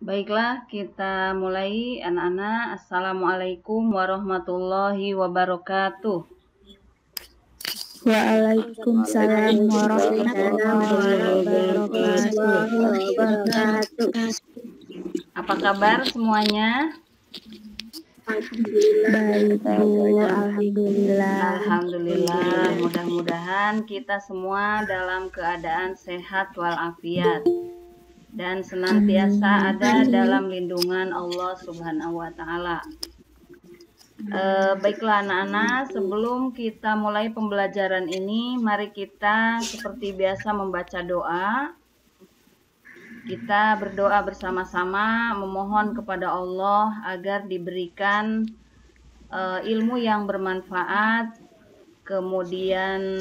Baiklah, kita mulai anak-anak. Assalamualaikum warahmatullahi wabarakatuh. Waalaikumsalam warahmatullahi wabarakatuh. Apa kabar semuanya? Baik Bu, alhamdulillah. Alhamdulillah, mudah-mudahan kita semua dalam keadaan sehat walafiat dan senantiasa ada dalam lindungan Allah Subhanahu wa Ta'ala. Baiklah anak-anak, sebelum kita mulai pembelajaran ini, mari kita seperti biasa membaca doa. Kita berdoa bersama-sama, memohon kepada Allah agar diberikan ilmu yang bermanfaat, kemudian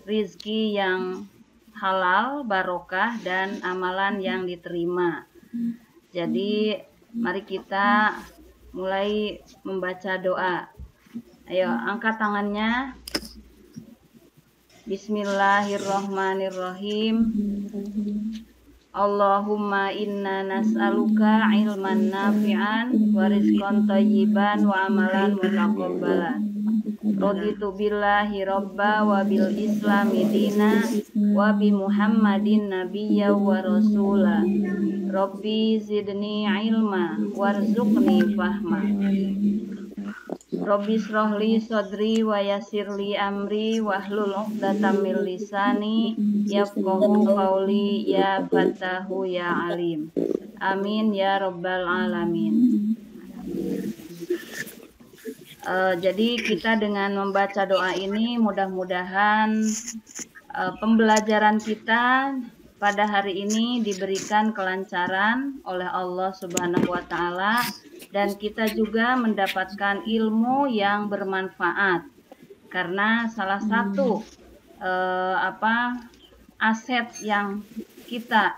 rizki yang halal, barokah, dan amalan yang diterima. Jadi mari kita mulai membaca doa. Ayo angkat tangannya. Bismillahirrahmanirrahim. Allahumma inna nas'aluka ilman nafi'an wa rizqan thayyiban wa amalan mutaqabbalan. Raditu billahi robba wa bil islami dina wa bi muhammadin nabiyya wa rasula. Rabbi zidni ilma warzuqni fahma. Rabbi srohli sodri wa yasirli amri wahlul uqdatam min lisani yafqahu qawli ya fatahu ya alim. Amin ya rabbal alamin. Jadi kita dengan membaca doa ini mudah-mudahan pembelajaran kita pada hari ini diberikan kelancaran oleh Allah Subhanahu wa Ta'ala, dan kita juga mendapatkan ilmu yang bermanfaat, karena salah satu aset yang kita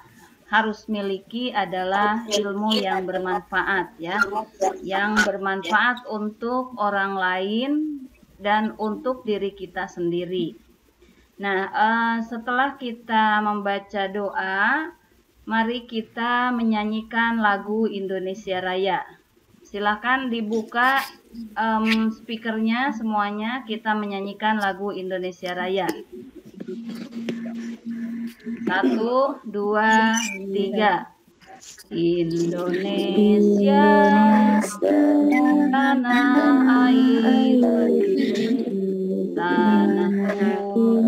harus miliki adalah ilmu yang bermanfaat, ya, yang bermanfaat untuk orang lain dan untuk diri kita sendiri. Nah, setelah kita membaca doa, mari kita menyanyikan lagu Indonesia Raya. Silakan dibuka speakernya semuanya, kita menyanyikan lagu Indonesia Raya. 1, 2, 3. Indonesia tanah air, tanahku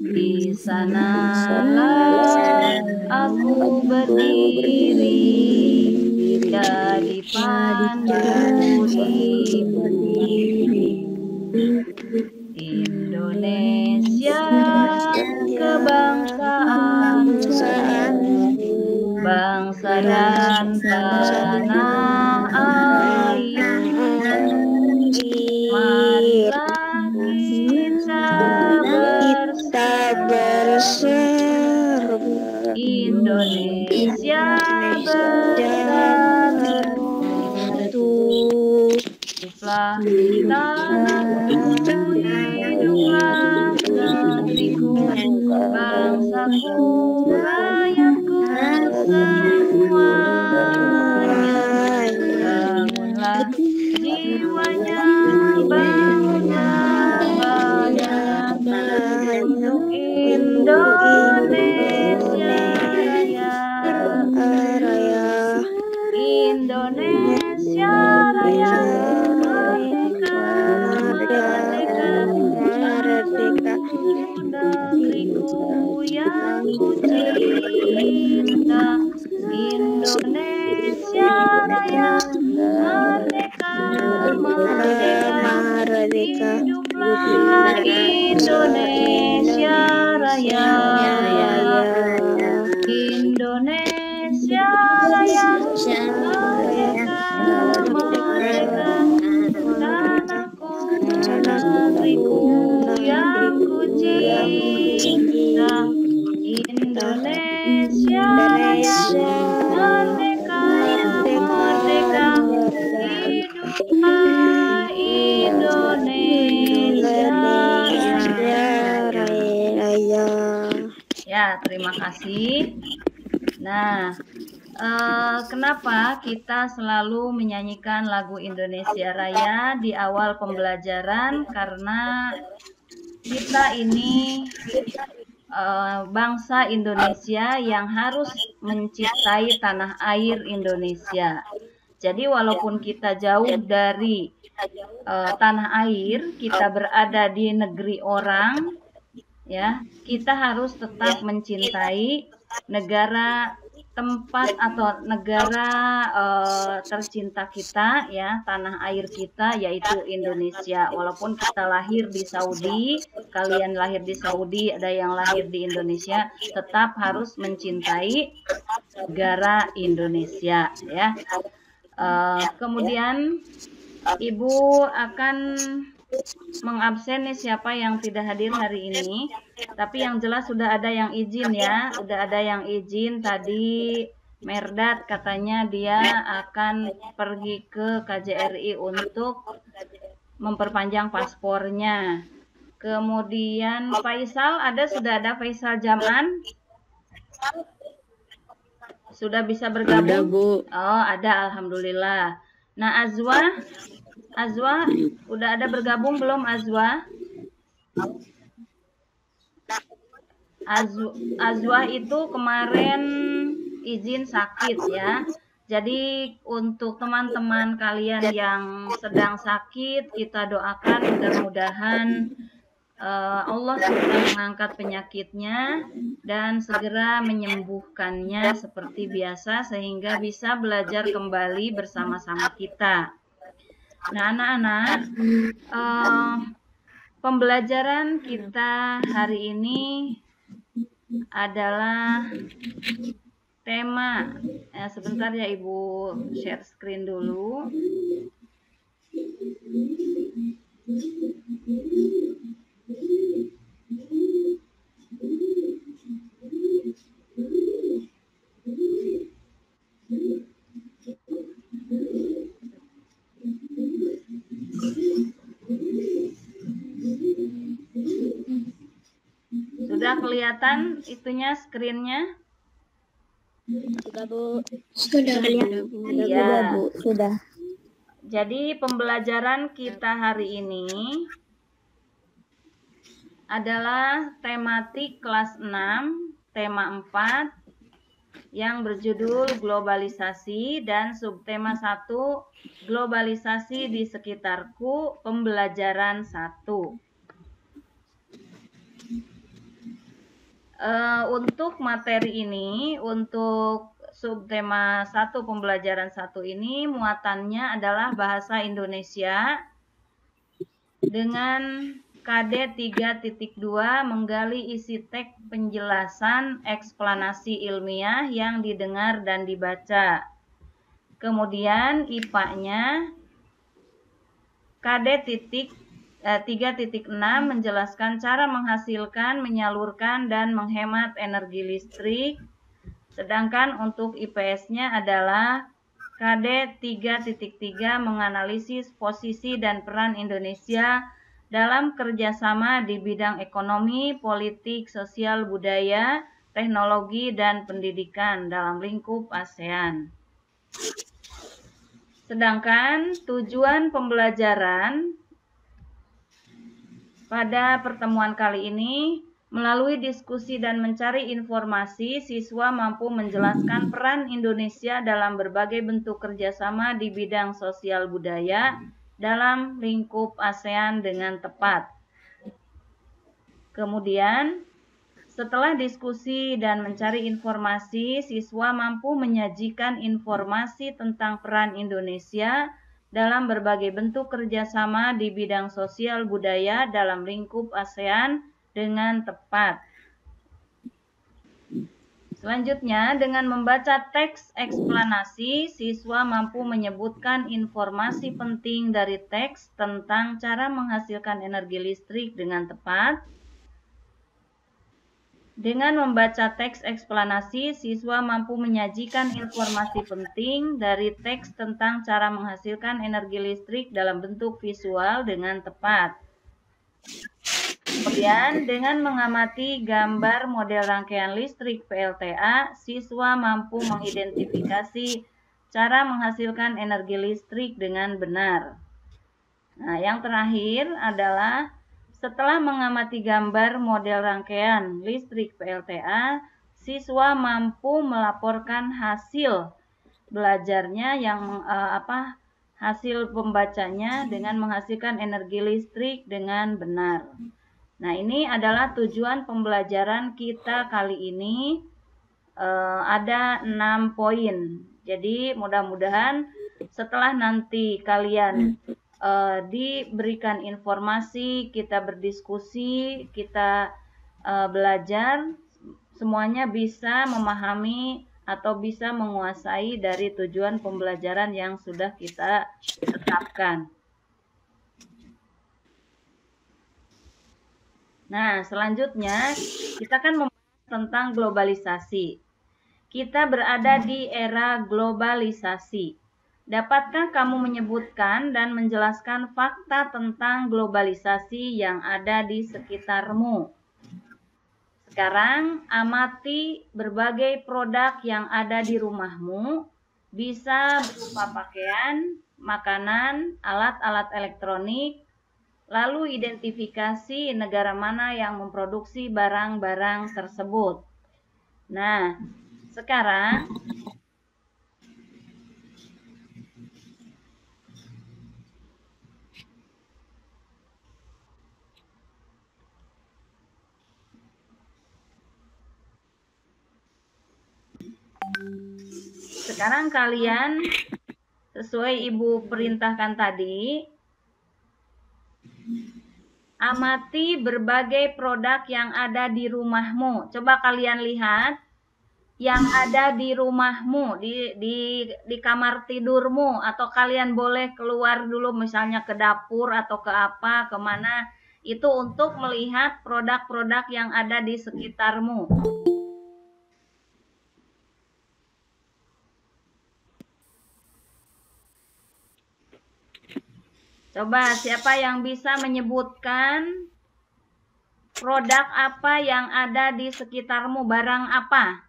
di sanalah aku berdiri, jadi pandu ibu. Indonesia kebangsaan, bangsa dan tanah air. Marilah kita berseru, Indonesia bersatu. Hiduplah tanahku, hiduplah negeriku, bangsaku, rakyatku semuanya. Bangunlah jiwanya, bangunlah banyak untuk Indonesia Raya. Indonesia Raya, merdeka, merdeka, negeriku yang ku cinta. Indonesia Raya, merdeka, merdeka, hiduplah Indonesia Raya. Indonesia Raya, merdeka, merdeka, tanahku, negeriku yang ku cinta. Indonesia Raya, merdeka, merdeka, hiduplah Indonesia Raya. Ya, terima kasih. Nah, kenapa kita selalu menyanyikan lagu Indonesia Raya di awal pembelajaran? Karena kita ini bangsa Indonesia yang harus mencintai tanah air Indonesia. Jadi walaupun kita jauh dari tanah air, kita berada di negeri orang, ya, kita harus tetap mencintai negara tempat atau negara tercinta kita, ya, tanah air kita yaitu Indonesia. Walaupun kita lahir di Saudi, kalian lahir di Saudi, ada yang lahir di Indonesia, tetap harus mencintai negara Indonesia, ya. Kemudian Ibu akan mengabsen nih siapa yang tidak hadir hari ini. Tapi yang jelas sudah ada yang izin ya. Udah ada yang izin tadi. Merdat katanya dia akan pergi ke KJRI untuk memperpanjang paspornya. Kemudian Faisal sudah ada Faisal Jaman? Sudah bisa bergabung? Ada, Bu. Oh, ada, alhamdulillah. Nah, Azwa, udah ada bergabung belum Azwa? Azwa itu kemarin izin sakit ya. Jadi untuk teman-teman kalian yang sedang sakit, kita doakan mudah-mudahan Allah segera mengangkat penyakitnya dan segera menyembuhkannya seperti biasa sehingga bisa belajar kembali bersama-sama kita. Nah, anak-anak, pembelajaran kita hari ini adalah tema. Sebentar ya Ibu, share screen dulu. Sudah kelihatan itunya screen-nya? Sudah, Bu. Sudah kelihatan, Bu. Iya. Bu. Sudah. Jadi pembelajaran kita hari ini adalah tematik kelas 6, tema 4 yang berjudul globalisasi dan subtema 1 globalisasi di sekitarku, pembelajaran 1. Untuk materi ini, untuk subtema 1 pembelajaran 1 ini muatannya adalah bahasa Indonesia dengan KD 3.2 menggali isi teks penjelasan eksplanasi ilmiah yang didengar dan dibaca. Kemudian IPA-nya KD 3.6 menjelaskan cara menghasilkan, menyalurkan, dan menghemat energi listrik. Sedangkan untuk IPS-nya adalah KD 3.3 menganalisis posisi dan peran Indonesia dalam kerjasama di bidang ekonomi, politik, sosial, budaya, teknologi, dan pendidikan dalam lingkup ASEAN. Sedangkan tujuan pembelajaran pada pertemuan kali ini, melalui diskusi dan mencari informasi, siswa mampu menjelaskan peran Indonesia dalam berbagai bentuk kerjasama di bidang sosial budaya dalam lingkup ASEAN dengan tepat. Kemudian, setelah diskusi dan mencari informasi, siswa mampu menyajikan informasi tentang peran Indonesia dalam berbagai bentuk kerjasama di bidang sosial budaya dalam lingkup ASEAN dengan tepat. Selanjutnya, dengan membaca teks eksplanasi, siswa mampu menyebutkan informasi penting dari teks tentang cara menghasilkan energi listrik dengan tepat. Dengan membaca teks eksplanasi, siswa mampu menyajikan informasi penting dari teks tentang cara menghasilkan energi listrik dalam bentuk visual dengan tepat. Kemudian dengan mengamati gambar model rangkaian listrik PLTA, siswa mampu mengidentifikasi cara menghasilkan energi listrik dengan benar. Nah, yang terakhir adalah setelah mengamati gambar model rangkaian listrik PLTA, siswa mampu melaporkan hasil belajarnya yang hasil pembacanya dengan menghasilkan energi listrik dengan benar. Nah, ini adalah tujuan pembelajaran kita kali ini. Ada 6 poin. Jadi mudah-mudahan setelah nanti kalian diberikan informasi, kita berdiskusi, kita belajar, semuanya bisa memahami atau bisa menguasai dari tujuan pembelajaran yang sudah kita tetapkan. Nah, selanjutnya kita akan membahas tentang globalisasi. Kita berada di era globalisasi. Dapatkah kamu menyebutkan dan menjelaskan fakta tentang globalisasi yang ada di sekitarmu? Sekarang, amati berbagai produk yang ada di rumahmu, bisa berupa pakaian, makanan, alat-alat elektronik, lalu identifikasi negara mana yang memproduksi barang-barang tersebut. Nah, sekarang kalian sesuai Ibu perintahkan tadi, amati berbagai produk yang ada di rumahmu. Coba kalian lihat yang ada di rumahmu, di kamar tidurmu, atau kalian boleh keluar dulu misalnya ke dapur atau ke apa, kemana, itu untuk melihat produk-produk yang ada di sekitarmu. Coba siapa yang bisa menyebutkan produk apa yang ada di sekitarmu, barang apa?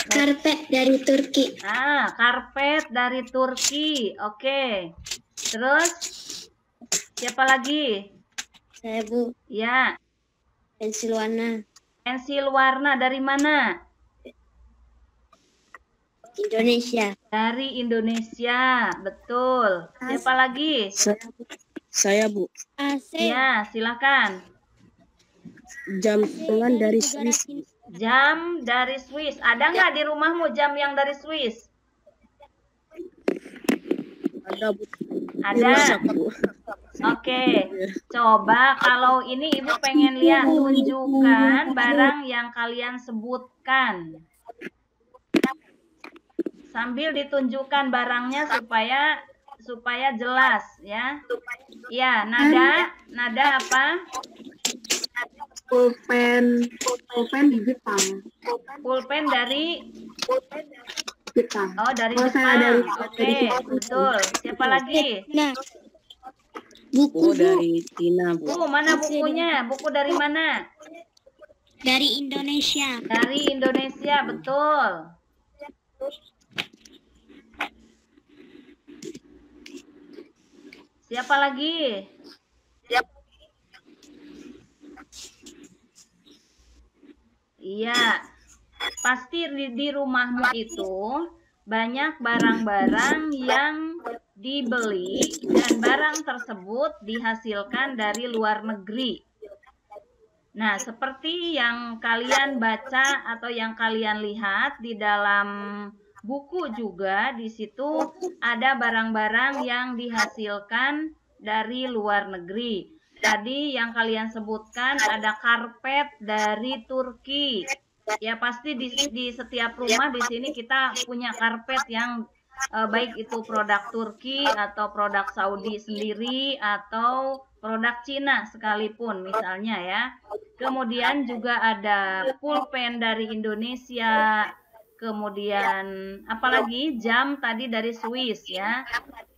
Karpet dari Turki. Karpet dari Turki. Oke. Terus siapa lagi? Saya, Bu. Ya. Pensil warna. Pensil warna dari mana? Indonesia. Dari Indonesia, betul. Siapa lagi? Saya, Bu. AC. Ya, silakan. Jam tangan dari Swiss. Jam dari Swiss. Ada nggak di rumahmu jam yang dari Swiss? Ada, Bu. Ada. Oke. Coba kalau ini Ibu pengen lihat, tunjukkan barang yang kalian sebutkan. Sambil ditunjukkan barangnya supaya jelas ya. Ya, nada apa? Pulpen di Jepang. Pulpen dari Jepang. Oh, dari Oh, Jepang. saya Oke, betul. Siapa lagi? Nah, Buku dari Cina, Bu. Mana bukunya? Buku dari mana? dari Indonesia. Dari Indonesia, betul. Siapa lagi? Iya, pasti di rumahmu itu banyak barang-barang yang dibeli dan barang tersebut dihasilkan dari luar negeri. Nah, seperti yang kalian baca atau yang kalian lihat di dalam buku juga, di situ ada barang-barang yang dihasilkan dari luar negeri. Tadi yang kalian sebutkan ada karpet dari Turki. Ya pasti di setiap rumah di sini kita punya karpet yang baik itu produk Turki atau produk Saudi sendiri atau produk Cina sekalipun misalnya ya. Kemudian juga ada pulpen dari Indonesia, kemudian apalagi jam tadi dari Swiss ya.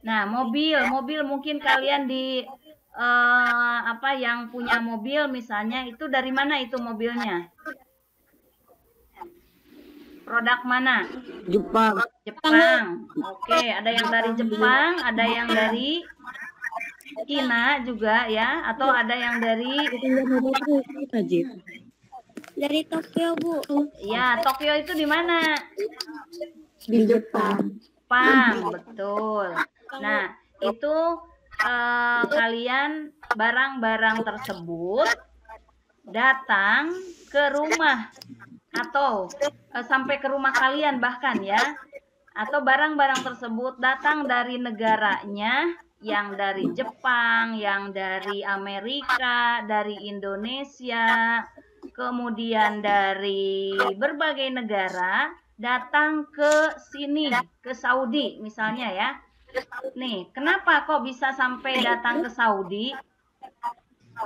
Nah, mobil mungkin kalian di yang punya mobil misalnya itu dari mana itu mobilnya? Produk mana? Jepang. Jepang. Oke, ada yang dari Jepang, ada yang dari Cina juga ya, atau ada yang dari Tokyo, Bu. Ya, Tokyo itu di mana? Di Jepang. Jepang, betul. Nah, itu kalian barang-barang tersebut datang ke rumah atau sampai ke rumah kalian bahkan ya, atau barang-barang tersebut datang dari negaranya, yang dari Jepang, yang dari Amerika, dari Indonesia, kemudian dari berbagai negara datang ke sini, ke Saudi misalnya ya. Nih, kenapa kok bisa sampai datang ke Saudi?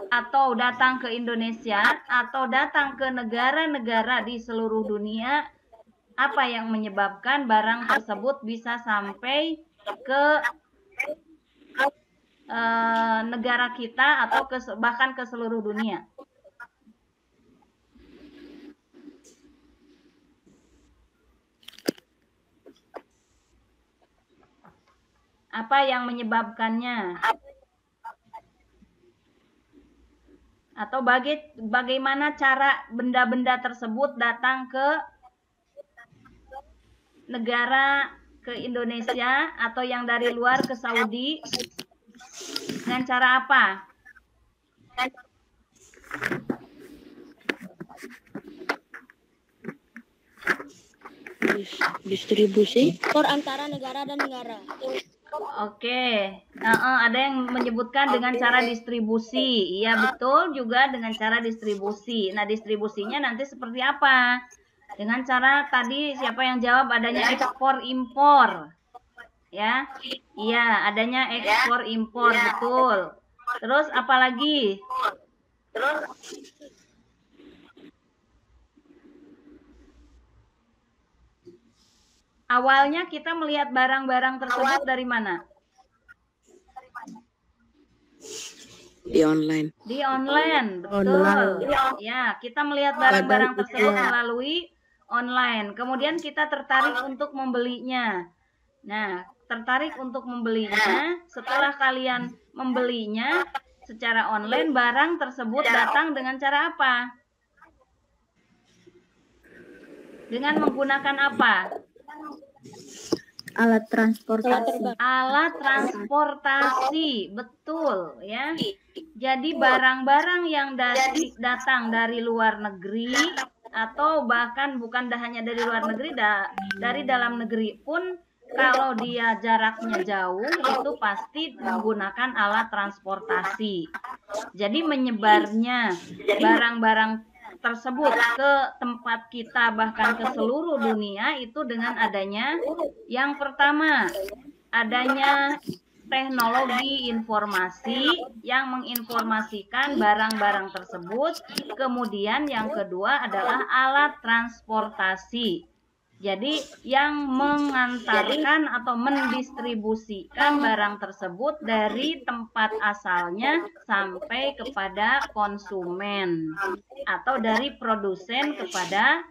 Atau datang ke Indonesia, atau datang ke negara-negara di seluruh dunia? Apa yang menyebabkan barang tersebut bisa sampai ke negara kita atau bahkan ke seluruh dunia? Apa yang menyebabkannya? Atau bagaimana cara benda-benda tersebut datang ke negara, ke Indonesia, atau yang dari luar ke Saudi? Dengan cara apa? Distribusi Antara negara dan negara. Oke, ada yang menyebutkan dengan cara distribusi. Iya betul, juga dengan cara distribusi. Nah, distribusinya nanti seperti apa? Dengan cara tadi siapa yang jawab adanya ekspor impor. Ya. Iya, adanya ekspor impor, betul. Terus apalagi? Awalnya kita melihat barang-barang tersebut dari mana? di online. Di online, betul. Ya, kita melihat barang-barang tersebut melalui online. Kemudian kita tertarik untuk membelinya. Nah, tertarik untuk membelinya. Setelah kalian membelinya secara online, barang tersebut datang dengan cara apa? Dengan menggunakan apa? Alat transportasi. Alat transportasi, betul ya. Jadi barang-barang yang datang dari luar negeri atau bahkan bukan hanya dari luar negeri, dari dalam negeri pun kalau dia jaraknya jauh itu pasti menggunakan alat transportasi. Jadi menyebarnya barang-barang tersebut ke tempat kita bahkan ke seluruh dunia itu dengan adanya yang pertama, adanya teknologi informasi yang menginformasikan barang-barang tersebut. Kemudian yang kedua adalah alat transportasi. Jadi yang mengantarkan atau mendistribusikan barang tersebut dari tempat asalnya sampai kepada konsumen atau dari produsen kepada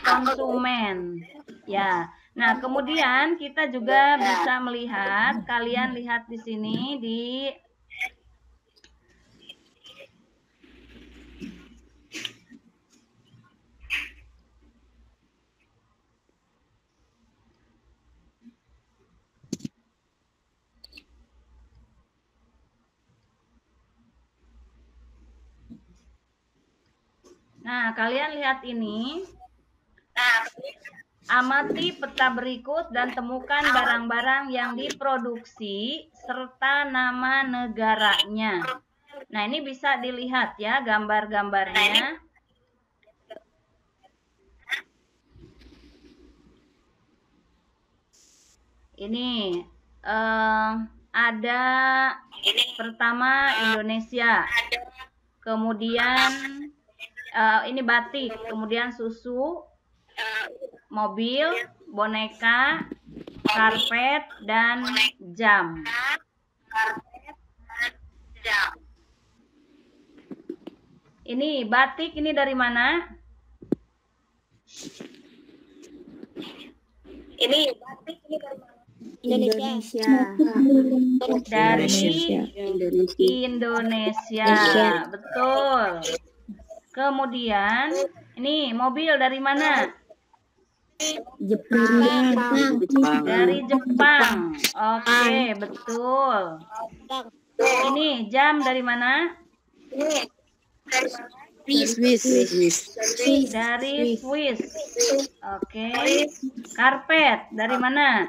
konsumen. Ya. Nah, kemudian kita juga bisa melihat, kalian lihat di sini di Nah, kalian lihat ini. Amati peta berikut dan temukan barang-barang yang diproduksi serta nama negaranya. Nah, ini bisa dilihat ya gambar-gambarnya. Ini ada pertama Indonesia. Kemudian ini batik, kemudian susu, mobil, boneka, karpet, dan jam. Ini batik ini dari mana? Indonesia. Dari Indonesia. Indonesia. Betul. Kemudian ini mobil dari mana? Jepang. Dari Jepang. Oke, betul. Ini jam dari mana? Swiss. Dari Swiss. Oke. Karpet dari mana?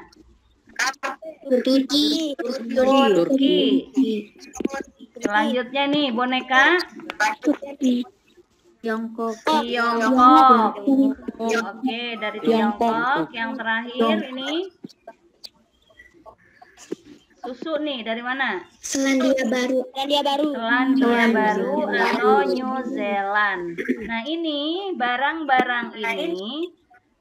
Turki. Turki. Selanjutnya nih boneka Tiongkok. Tiongkok. Oke, dari Tiongkok. Yang terakhir ini susu nih dari mana? Selandia Baru. Selandia Baru atau New Zealand. Nah, ini barang-barang ini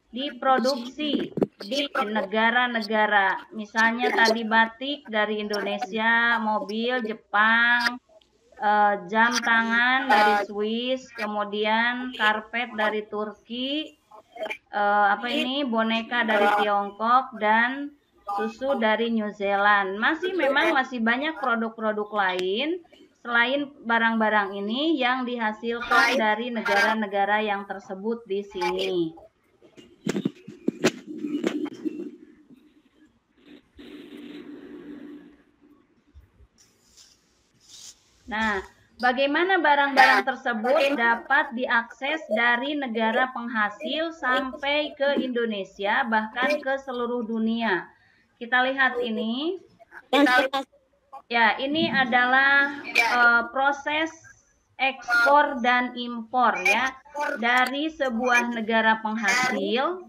diproduksi di negara-negara. Misalnya tadi batik dari Indonesia, mobil Jepang, jam tangan dari Swiss, kemudian karpet dari Turki, boneka dari Tiongkok, dan susu dari New Zealand. Memang masih banyak produk-produk lain selain barang-barang ini yang dihasilkan dari negara-negara yang tersebut di sini. Nah, bagaimana barang-barang tersebut dapat diakses dari negara penghasil sampai ke Indonesia, bahkan ke seluruh dunia? Kita lihat ini. Ya, ini adalah proses ekspor dan impor ya dari sebuah negara penghasil,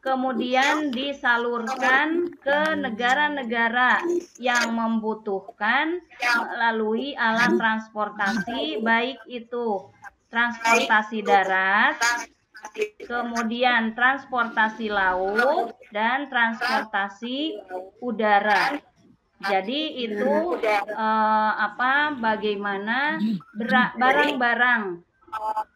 kemudian disalurkan ke negara-negara yang membutuhkan melalui alat transportasi, baik itu transportasi darat, kemudian transportasi laut, dan transportasi udara. Jadi itu bagaimana barang-barang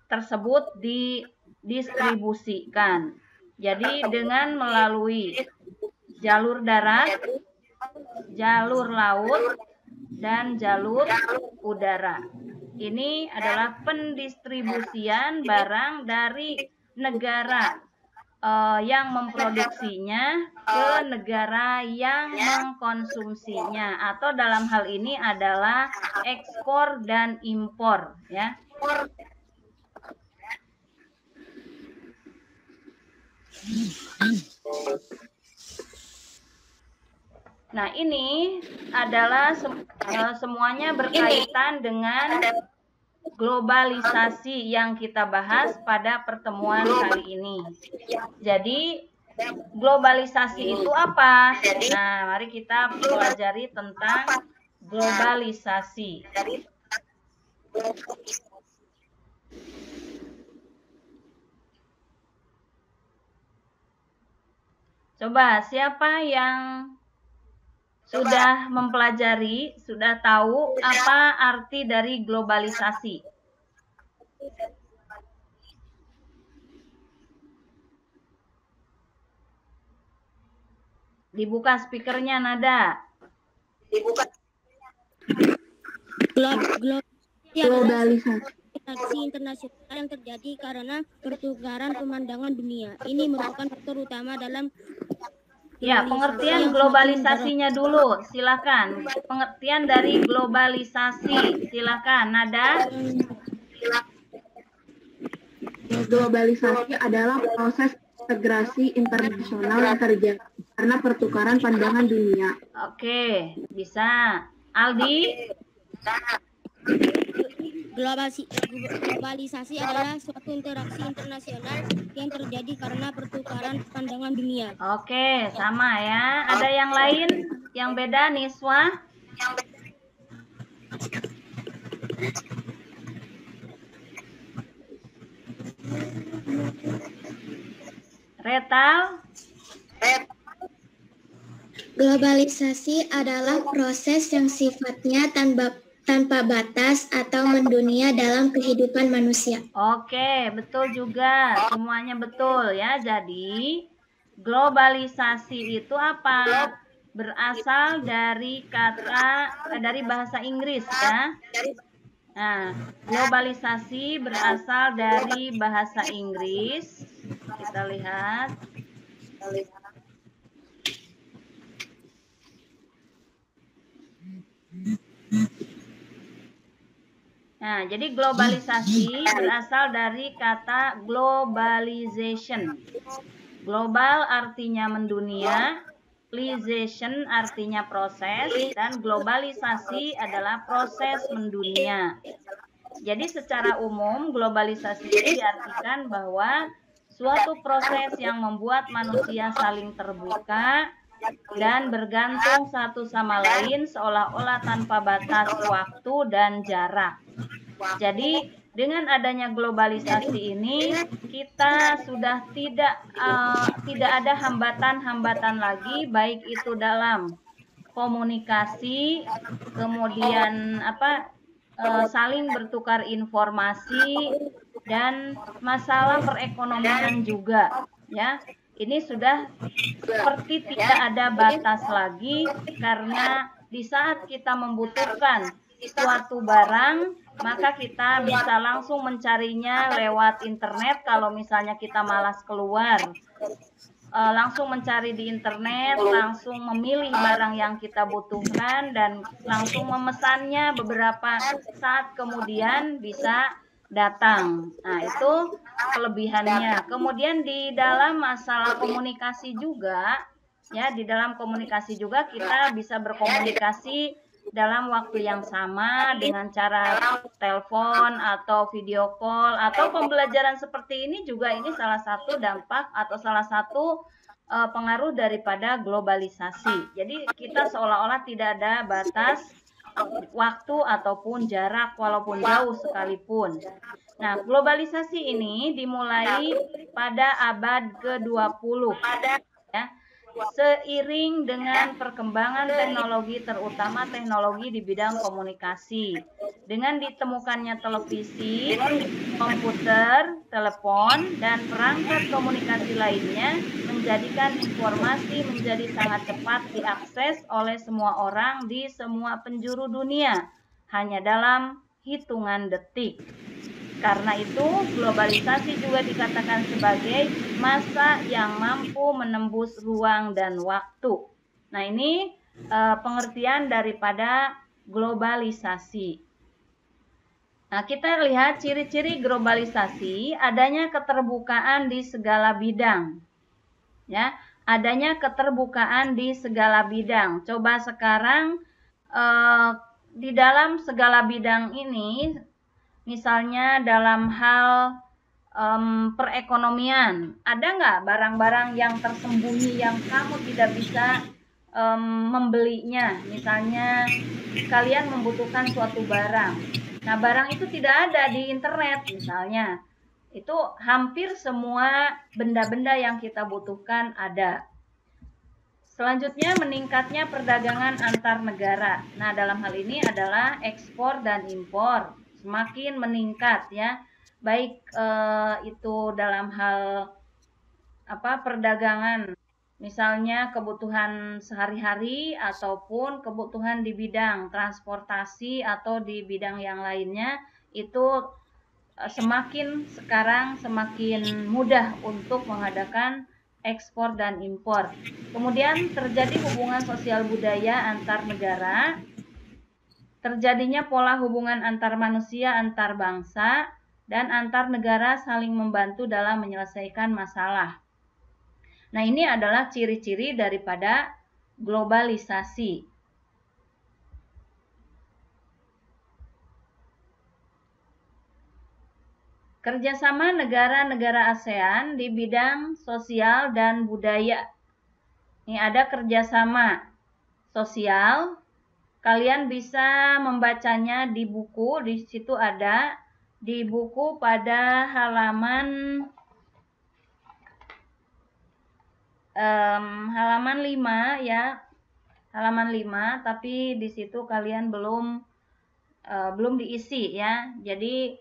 tersebut didistribusikan. Jadi dengan melalui jalur darat, jalur laut, dan jalur udara. Ini adalah pendistribusian barang dari negara yang memproduksinya ke negara yang mengkonsumsinya, atau dalam hal ini adalah ekspor dan impor ya. Nah, ini adalah semuanya berkaitan dengan globalisasi yang kita bahas pada pertemuan kali ini. Jadi, globalisasi itu apa? Nah, mari kita pelajari tentang globalisasi. Coba, siapa yang sudah mempelajari, sudah tahu apa arti dari globalisasi? Dibuka speakernya, Nada. Globalisasi internasional yang terjadi karena pertukaran pemandangan dunia. Ini merupakan faktor utama dalam Ya, pengertian globalisasinya dulu, silakan. Pengertian dari globalisasi, silakan, Nada. Globalisasi adalah proses integrasi internasional yang terjadi karena pertukaran pandangan dunia. Oke, bisa. Aldi? Globalisasi adalah suatu interaksi internasional yang terjadi karena pertukaran pandangan dunia. Oke, sama ya. Ada yang lain yang beda, Niswa? Retal? Globalisasi adalah proses yang sifatnya tanpa batas atau mendunia dalam kehidupan manusia. Oke, betul juga. Semuanya betul ya. Jadi, globalisasi itu apa? Berasal dari dari bahasa Inggris ya. Nah, globalisasi berasal dari bahasa Inggris. Kita lihat. Nah, jadi globalisasi berasal dari kata globalization. Global artinya mendunia, globalization artinya proses, dan globalisasi adalah proses mendunia. Jadi secara umum globalisasi itu diartikan bahwa suatu proses yang membuat manusia saling terbuka dan bergantung satu sama lain seolah-olah tanpa batas waktu dan jarak. Jadi dengan adanya globalisasi ini kita sudah tidak ada hambatan-hambatan lagi, baik itu dalam komunikasi, kemudian saling bertukar informasi, dan masalah perekonomian juga ya. Ini sudah seperti tidak ada batas lagi, karena di saat kita membutuhkan suatu barang, maka kita bisa langsung mencarinya lewat internet. Kalau misalnya kita malas keluar, langsung mencari di internet, langsung memilih barang yang kita butuhkan, dan langsung memesannya beberapa saat kemudian bisa datang. Nah, itu kelebihannya. Kemudian di dalam masalah komunikasi juga, ya, di dalam komunikasi juga kita bisa berkomunikasi dalam waktu yang sama dengan cara telepon atau video call atau pembelajaran seperti ini juga. Ini salah satu dampak atau salah satu pengaruh daripada globalisasi. Jadi kita seolah-olah tidak ada batas waktu ataupun jarak walaupun jauh sekalipun. Nah, globalisasi ini dimulai pada abad ke-20 ya. Seiring dengan perkembangan teknologi, terutama teknologi di bidang komunikasi, dengan ditemukannya televisi, komputer, telepon, dan perangkat komunikasi lainnya, menjadikan informasi menjadi sangat cepat diakses oleh semua orang di semua penjuru dunia, hanya dalam hitungan detik. Karena itu, globalisasi juga dikatakan sebagai masa yang mampu menembus ruang dan waktu. Nah, ini pengertian daripada globalisasi. Nah, kita lihat ciri-ciri globalisasi, adanya keterbukaan di segala bidang. Ya, adanya keterbukaan di segala bidang. Coba sekarang di dalam segala bidang ini, misalnya dalam hal perekonomian, ada nggak barang-barang yang tersembunyi yang kamu tidak bisa membelinya? Misalnya kalian membutuhkan suatu barang, nah barang itu tidak ada di internet misalnya. Itu hampir semua benda-benda yang kita butuhkan ada. Selanjutnya, meningkatnya perdagangan antar negara. Nah, dalam hal ini adalah ekspor dan impor semakin meningkat ya, baik itu dalam hal perdagangan, misalnya kebutuhan sehari-hari ataupun kebutuhan di bidang transportasi atau di bidang yang lainnya, itu sekarang semakin mudah untuk mengadakan ekspor dan impor. Kemudian terjadi hubungan sosial budaya antar negara, terjadinya pola hubungan antar manusia, antar bangsa, dan antar negara saling membantu dalam menyelesaikan masalah. Nah, ini adalah ciri-ciri daripada globalisasi. Kerjasama negara-negara ASEAN di bidang sosial dan budaya. Ini ada kerjasama sosial. Kalian bisa membacanya di buku, di situ ada di buku pada halaman halaman 5 ya. Halaman 5, tapi di situ kalian belum diisi ya. Jadi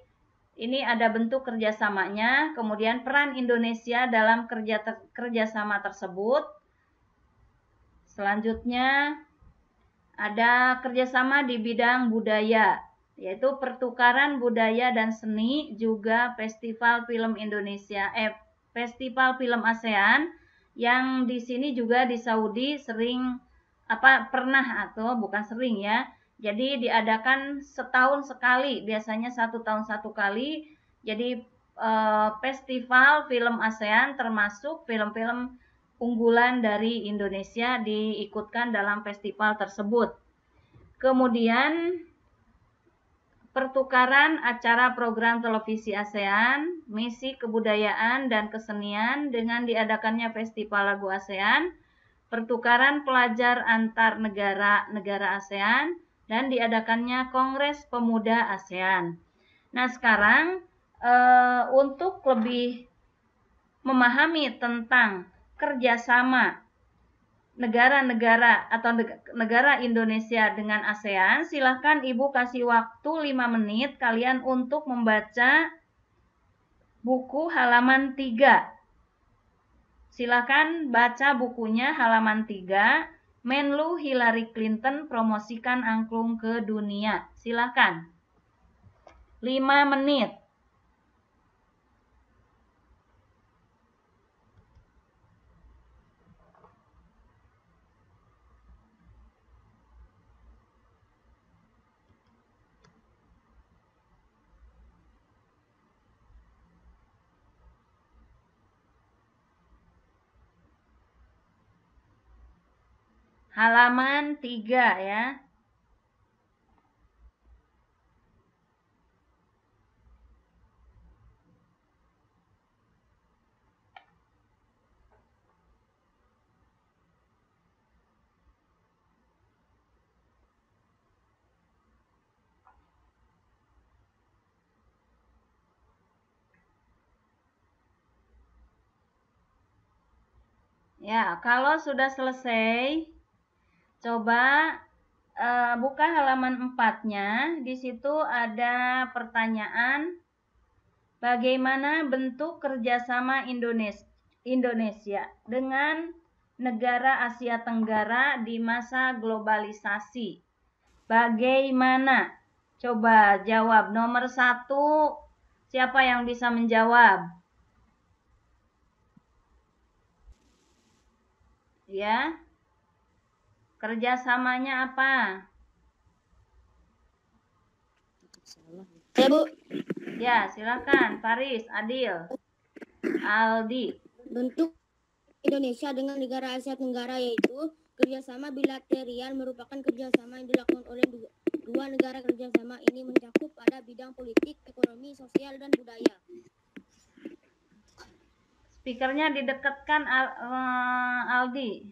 ini ada bentuk kerjasamanya, kemudian peran Indonesia dalam kerjasama tersebut. Selanjutnya ada kerjasama di bidang budaya, yaitu pertukaran budaya dan seni, juga Festival Film Indonesia, Festival Film ASEAN, yang di sini juga di Saudi pernah atau bukan sering ya. Jadi diadakan setahun sekali, biasanya 1 tahun 1 kali. Jadi Festival Film ASEAN termasuk film-film unggulan dari Indonesia diikutkan dalam festival tersebut. Kemudian pertukaran acara program televisi ASEAN, misi kebudayaan dan kesenian dengan diadakannya Festival Lagu ASEAN, pertukaran pelajar antar negara ASEAN, dan diadakannya Kongres Pemuda ASEAN. Nah, sekarang untuk lebih memahami tentang kerjasama negara-negara atau negara Indonesia dengan ASEAN, silahkan Ibu kasih waktu 5 menit kalian untuk membaca buku halaman 3. Silahkan baca bukunya halaman 3, Menlu Hillary Clinton promosikan angklung ke dunia. Silahkan. 5 menit. Halaman 3 ya. Ya, kalau sudah selesai, coba buka halaman 4-nya. Di situ ada pertanyaan, bagaimana bentuk kerjasama Indonesia dengan negara Asia Tenggara di masa globalisasi? Bagaimana? Coba jawab. Nomor 1, siapa yang bisa menjawab? Ya, kerjasamanya apa? Ya, Bu. Ya, silakan. Faris, Adil, Aldi. Bentuk Indonesia dengan negara Asia Tenggara yaitu kerjasama bilateral merupakan kerjasama yang dilakukan oleh dua negara. Kerjasama ini mencakup pada bidang politik, ekonomi, sosial, dan budaya. Speakernya didekatkan, Aldi.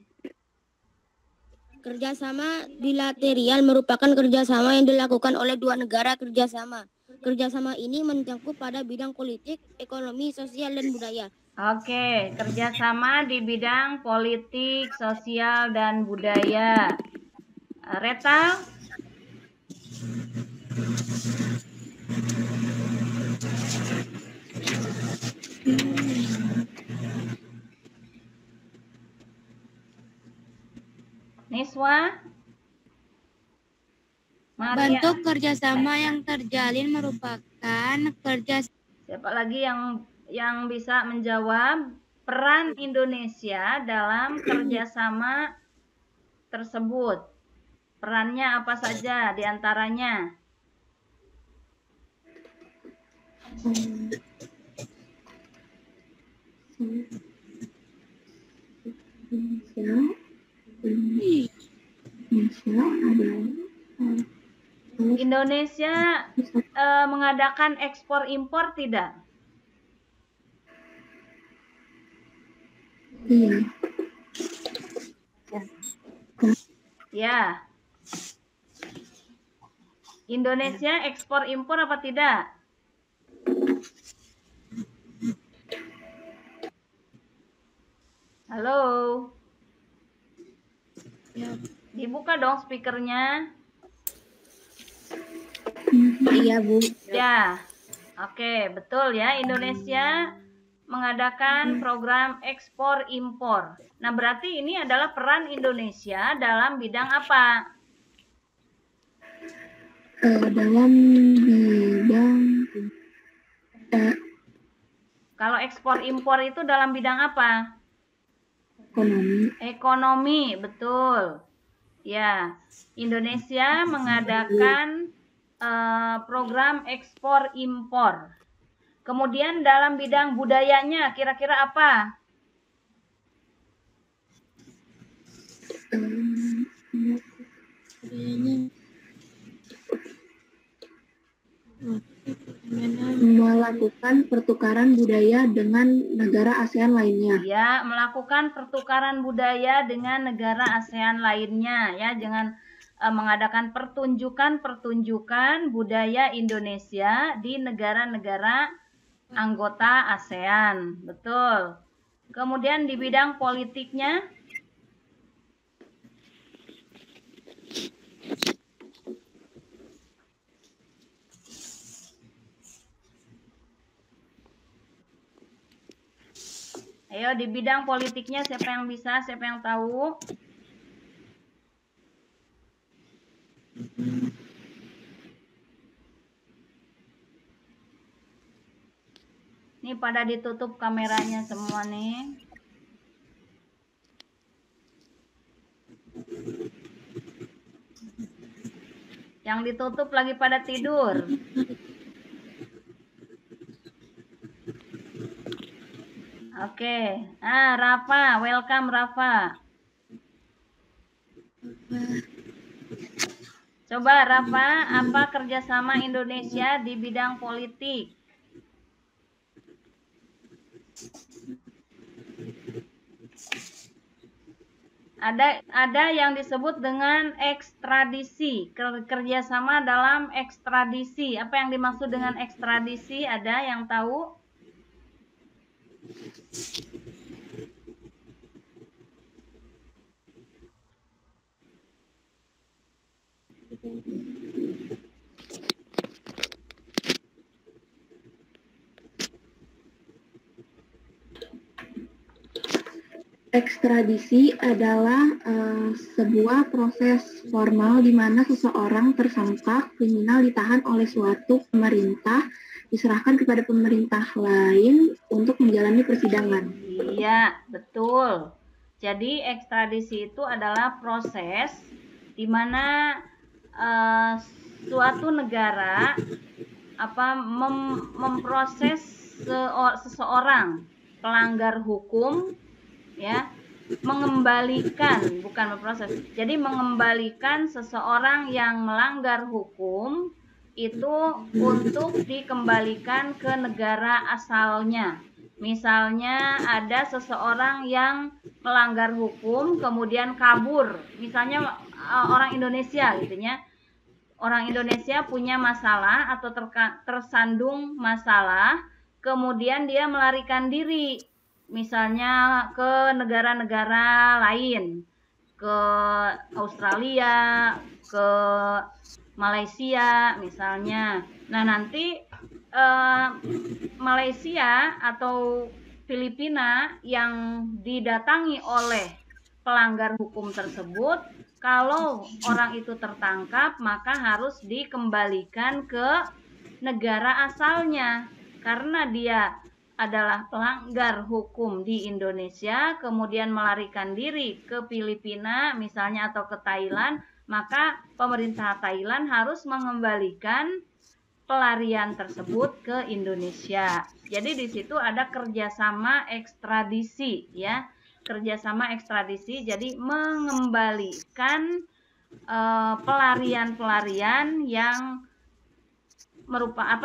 Kerjasama bilateral merupakan kerjasama yang dilakukan oleh dua negara. Kerjasama ini mencakup pada bidang politik, ekonomi, sosial, dan budaya. Oke, kerjasama di bidang politik, sosial, dan budaya. Reta? Niswa? Maria. Bentuk kerjasama yang terjalin merupakan Siapa lagi yang bisa menjawab peran Indonesia dalam kerjasama tersebut? Perannya apa saja diantaranya? Indonesia mengadakan ekspor impor tidak? Iya. Ya. Indonesia ekspor impor apa tidak? Halo. Dibuka dong speakernya. Iya, Bu. Ya. Oke, betul ya. Indonesia mengadakan program ekspor impor. Nah, berarti ini adalah peran Indonesia dalam bidang apa? Dalam bidang Kalau ekspor impor itu dalam bidang apa? ekonomi. Ekonomi, betul. Ya, Indonesia mengadakan program ekspor impor. Kemudian dalam bidang budayanya kira-kira apa? Melakukan pertukaran budaya dengan negara ASEAN lainnya. Ya, melakukan pertukaran budaya dengan negara ASEAN lainnya ya, jangan mengadakan pertunjukan budaya Indonesia di negara-negara anggota ASEAN. Betul. Kemudian di bidang politiknya, ayo di bidang politiknya siapa yang bisa, siapa yang tahu? Ini pada ditutup kameranya semua nih. Yang ditutup lagi pada tidur. Oke. Rafa, welcome Rafa. Coba Rafa, apa kerjasama Indonesia di bidang politik? Ada yang disebut dengan ekstradisi, kerjasama dalam ekstradisi. Apa yang dimaksud dengan ekstradisi? Ada yang tahu? Ekstradisi adalah sebuah proses formal di mana seseorang tersangka kriminal ditahan oleh suatu pemerintah, diserahkan kepada pemerintah lain untuk menjalani persidangan. Iya, betul. Jadi ekstradisi itu adalah proses di mana suatu negara memproses seseorang pelanggar hukum, ya, mengembalikan, bukan memproses, jadi mengembalikan seseorang yang melanggar hukum itu untuk dikembalikan ke negara asalnya. Misalnya ada seseorang yang melanggar hukum kemudian kabur, misalnya orang Indonesia gitu ya. Orang Indonesia punya masalah atau tersandung masalah, kemudian dia melarikan diri, misalnya ke negara-negara lain, ke Australia, ke Malaysia misalnya. Nah, nanti Malaysia atau Filipina yang didatangi oleh pelanggar hukum tersebut, kalau orang itu tertangkap maka harus dikembalikan ke negara asalnya karena dia adalah pelanggar hukum di Indonesia kemudian melarikan diri ke Filipina misalnya atau ke Thailand, maka pemerintah Thailand harus mengembalikan pelarian tersebut ke Indonesia. Jadi di situ ada kerjasama ekstradisi ya, kerjasama ekstradisi. Jadi mengembalikan pelarian-pelarian yang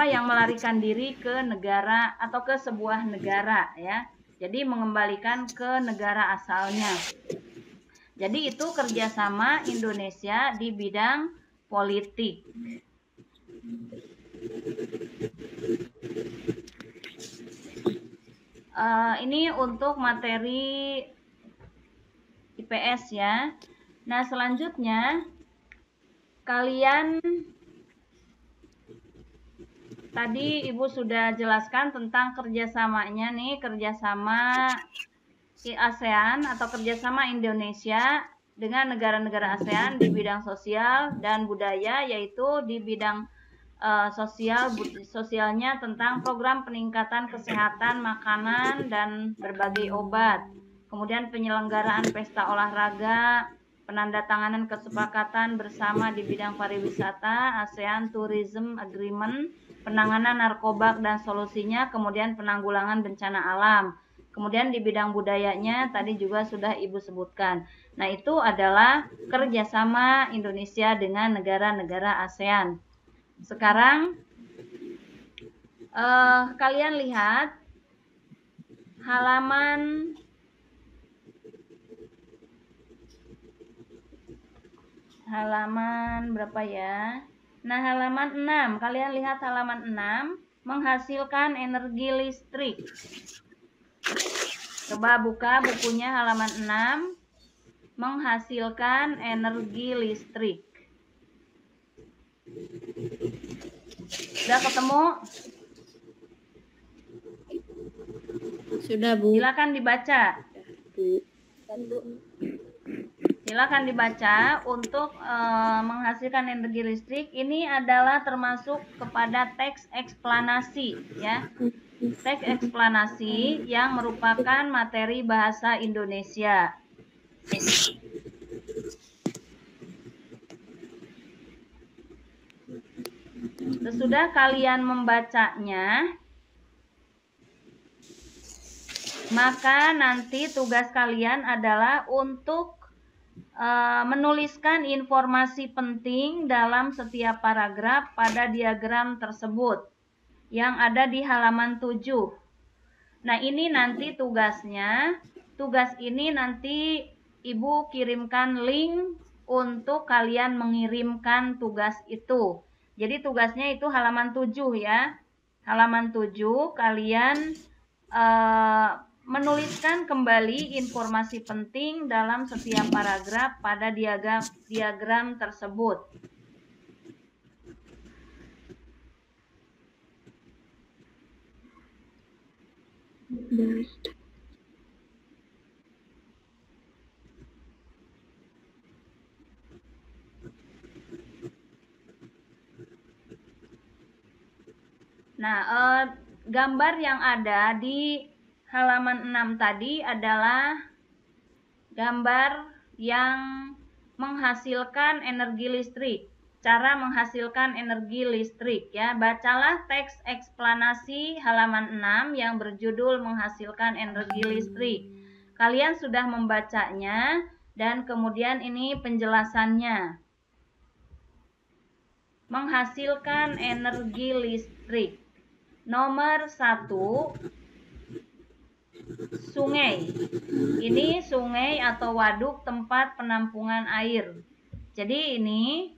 yang melarikan diri ke negara atau ke sebuah negara ya. Jadi mengembalikan ke negara asalnya. Jadi itu kerjasama Indonesia di bidang politik. Ini untuk materi IPS ya. Nah, selanjutnya kalian tadi Ibu sudah jelaskan tentang kerjasamanya nih, kerjasama ASEAN atau kerjasama Indonesia dengan negara-negara ASEAN di bidang sosial dan budaya, yaitu di bidang sosialnya tentang program peningkatan kesehatan makanan dan berbagai obat. Kemudian penyelenggaraan pesta olahraga, penandatanganan kesepakatan bersama di bidang pariwisata, ASEAN Tourism Agreement, penanganan narkoba dan solusinya, kemudian penanggulangan bencana alam. Kemudian di bidang budayanya tadi juga sudah Ibu sebutkan. Nah, itu adalah kerjasama Indonesia dengan negara-negara ASEAN. Sekarang kalian lihat halaman berapa ya? Nah, halaman 6. Kalian lihat halaman 6, menghasilkan energi listrik. Coba buka bukunya halaman 6, menghasilkan energi listrik. Sudah ketemu? Sudah, Bu. Silakan dibaca. Silakan dibaca untuk menghasilkan energi listrik. Ini adalah termasuk kepada teks eksplanasi ya. Teks eksplanasi yang merupakan materi bahasa Indonesia. Sesudah kalian membacanya, maka nanti tugas kalian adalah untuk menuliskan informasi penting dalam setiap paragraf pada diagram tersebut yang ada di halaman 7. Nah, ini nanti tugasnya. Tugas ini nanti Ibu kirimkan link untuk kalian mengirimkan tugas itu. Jadi tugasnya itu halaman 7 ya. Halaman 7 kalian menuliskan kembali informasi penting dalam setiap paragraf pada diagram tersebut. Nah, gambar yang ada di halaman 6 tadi adalah gambar yang menghasilkan energi listrik. Cara menghasilkan energi listrik ya. Bacalah teks eksplanasi halaman 6 yang berjudul menghasilkan energi listrik. Kalian sudah membacanya dan kemudian ini penjelasannya. Menghasilkan energi listrik. Nomor 1, sungai. Ini sungai atau waduk tempat penampungan air. Jadi ini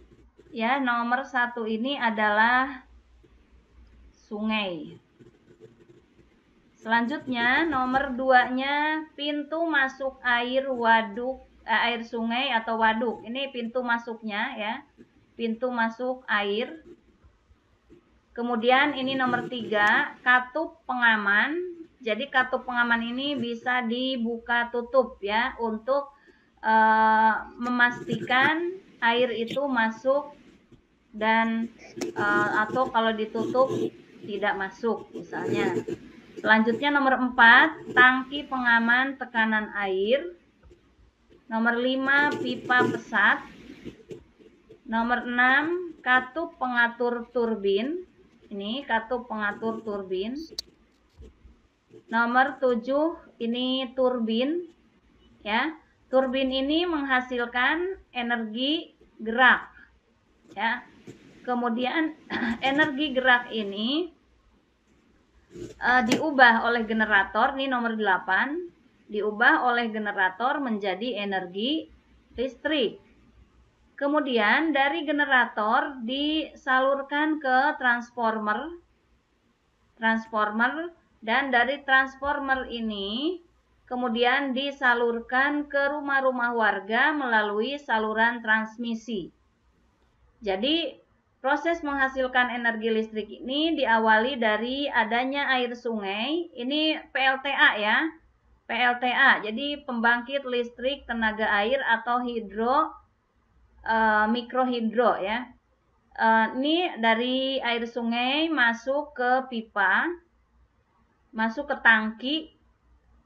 ya, nomor 1 ini adalah sungai. Selanjutnya nomor 2-nya pintu masuk air waduk, air sungai atau waduk. Ini pintu masuknya ya. Pintu masuk air. Kemudian ini nomor 3, katup pengaman. Jadi katup pengaman ini bisa dibuka tutup ya untuk memastikan air itu masuk dan atau kalau ditutup tidak masuk misalnya. Selanjutnya nomor 4, tangki pengaman tekanan air. Nomor 5, pipa pesat. Nomor 6, katup pengatur turbin. Ini katup pengatur turbin. Nomor 7, ini turbin. Ya, turbin ini menghasilkan energi gerak. Ya. Kemudian energi gerak ini diubah oleh generator, ini nomor 8, diubah oleh generator menjadi energi listrik. Kemudian dari generator disalurkan ke transformer dan dari transformer ini kemudian disalurkan ke rumah-rumah warga melalui saluran transmisi. Jadi, proses menghasilkan energi listrik ini diawali dari adanya air sungai. Ini PLTA ya. PLTA, jadi pembangkit listrik tenaga air atau mikrohidro ya. Ini dari air sungai masuk ke pipa, masuk ke tangki,